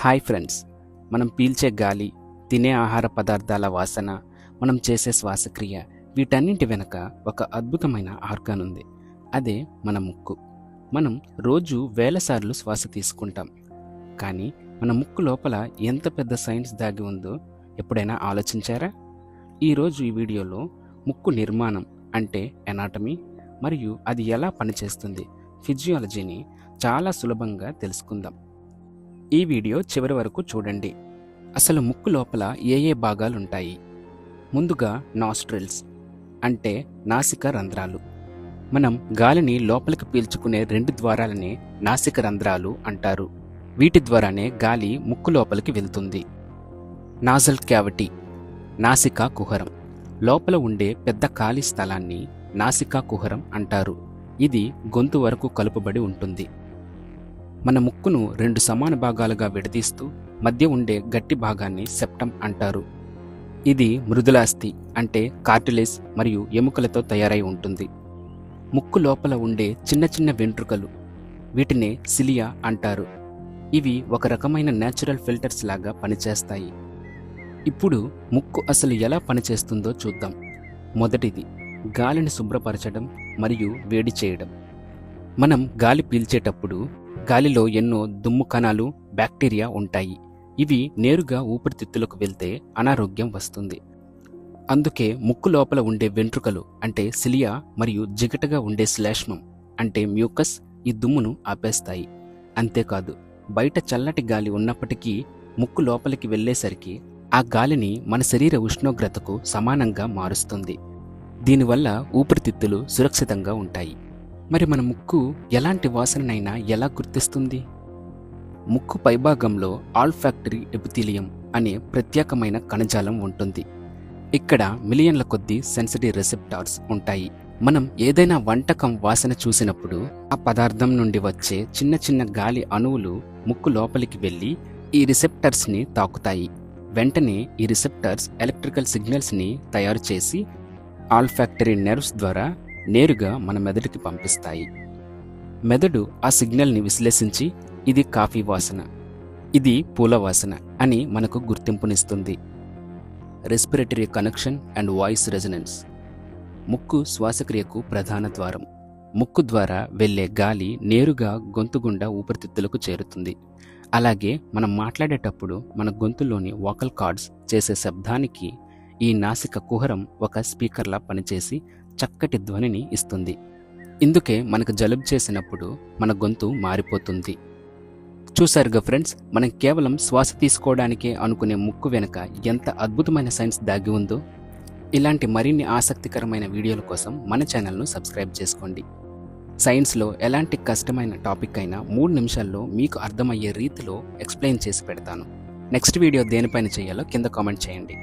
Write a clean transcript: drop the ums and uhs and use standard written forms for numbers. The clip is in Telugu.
హాయ్ ఫ్రెండ్స్, మనం పీల్చే గాలి, తినే ఆహార పదార్థాల వాసన, మనం చేసే శ్వాసక్రియ, వీటన్నింటి వెనక ఒక అద్భుతమైన ఆర్గాన్ ఉంది. అదే మన ముక్కు. మనం రోజు వేల సార్లు శ్వాస తీసుకుంటాం, కానీ మన ముక్కు లోపల ఎంత పెద్ద సైన్స్ దాగి ఉందో ఎప్పుడైనా ఆలోచించారా? ఈరోజు ఈ వీడియోలో ముక్కు నిర్మాణం అంటే ఎనాటమీ మరియు అది ఎలా పనిచేస్తుంది, ఫిజియాలజీని చాలా సులభంగా తెలుసుకుందాం. ఈ వీడియో చివరి వరకు చూడండి. అసలు ముక్కు లోపల ఏ ఏ భాగాలుంటాయి? ముందుగా నాస్ట్రిల్స్ అంటే నాసిక రంధ్రాలు. మనం గాలిని లోపలికి పీల్చుకునే 2 ద్వారాలనే నాసిక రంధ్రాలు అంటారు. వీటి ద్వారానే గాలి ముక్కు లోపలికి వెళ్తుంది. నాజల్ క్యావిటీ నాసికా కుహరం. లోపల ఉండే పెద్ద ఖాళీ స్థలాన్ని నాసికా కుహరం అంటారు. ఇది గొంతు వరకు కలుపబడి ఉంటుంది. మన ముక్కును 2 సమాన భాగాలుగా విడదీస్తూ మధ్య ఉండే గట్టి భాగాన్ని సెప్టమ్ అంటారు. ఇది మృదులాస్థి అంటే కార్టిలేజ్ మరియు ఎముకలతో తయారై ఉంటుంది. ముక్కు లోపల ఉండే చిన్న చిన్న వెంట్రుకలు, వీటినే సిలియా అంటారు. ఇవి ఒక రకమైన నేచురల్ ఫిల్టర్స్ లాగా పనిచేస్తాయి. ఇప్పుడు ముక్కు అసలు ఎలా పనిచేస్తుందో చూద్దాం. మొదటిది, గాలిని శుభ్రపరచడం మరియు వేడి చేయడం. మనం గాలి పీల్చేటప్పుడు గాలిలో ఎన్నో దుమ్ము కణాలు, బ్యాక్టీరియా ఉంటాయి. ఇవి నేరుగా ఊపిరితిత్తులకు వెళ్తే అనారోగ్యం వస్తుంది. అందుకే ముక్కు లోపల ఉండే వెంట్రుకలు అంటే సిలియా మరియు జిగటగా ఉండే శ్లేష్మం అంటే మ్యూకస్ ఈ దుమ్మును ఆపేస్తాయి. అంతేకాదు, బయట చల్లటి గాలి ఉన్నప్పటికీ ముక్కు లోపలికి వెళ్ళేసరికి ఆ గాలిని మన శరీర ఉష్ణోగ్రతకు సమానంగా మారుస్తుంది. దీనివల్ల ఊపిరితిత్తులు సురక్షితంగా ఉంటాయి. మరి మన ముక్కు ఎలాంటి వాసననైనా ఎలా గుర్తిస్తుంది? ముక్కు పైభాగంలో ఆల్ఫాక్టరీ ఎపిథీలియం అనే ప్రత్యేకమైన కణజాలం ఉంటుంది. ఇక్కడ మిలియన్ల కొద్దీ సెన్సిటివ్ రిసెప్టార్స్ ఉంటాయి. మనం ఏదైనా వంటకం వాసన చూసినప్పుడు ఆ పదార్థం నుండి వచ్చే చిన్న చిన్న గాలి అణువులు ముక్కు లోపలికి వెళ్ళి ఈ రిసెప్టర్స్ని తాకుతాయి. వెంటనే ఈ రిసెప్టర్స్ ఎలక్ట్రికల్ సిగ్నల్స్ని తయారు చేసి ఆల్ఫాక్టరీ నెర్వ్స్ ద్వారా నేరుగా మన మెదడుకి పంపిస్తాయి. మెదడు ఆ సిగ్నల్ని విశ్లేషించి ఇది కాఫీ వాసన, ఇది పూల వాసన అని మనకు గుర్తింపునిస్తుంది. Respiratory connection and voice resonance. ముక్కు శ్వాసక్రియకు ప్రధాన ద్వారం. ముక్కు ద్వారా వెళ్లే గాలి నేరుగా గొంతు గుండా ఊపిరితిత్తులకు చేరుతుంది. అలాగే మనం మాట్లాడేటప్పుడు మన గొంతులోని వోకల్ కార్డ్స్ చేసే శబ్దానికి ఈ నాసిక కుహరం ఒక స్పీకర్లా పనిచేసి చక్కటి ధ్వనిని ఇస్తుంది. ఇందుకే మనకు జలుబు చేసినప్పుడు మన గొంతు మారిపోతుంది. చూసారుగా ఫ్రెండ్స్, మనం కేవలం శ్వాస తీసుకోవడానికే అనుకునే ముక్కు వెనుక ఎంత అద్భుతమైన సైన్స్ దాగి ఉందో. ఇలాంటి మరిన్ని ఆసక్తికరమైన వీడియోల కోసం మన ఛానల్ను సబ్స్క్రైబ్ చేసుకోండి. సైన్స్లో ఎలాంటి కష్టమైన టాపిక్ అయినా 3 నిమిషాల్లో మీకు అర్థమయ్యే రీతిలో ఎక్స్ప్లెయిన్ చేసి పెడతాను. నెక్స్ట్ వీడియో దేనిపైన చేయాలో కింద కామెంట్ చేయండి.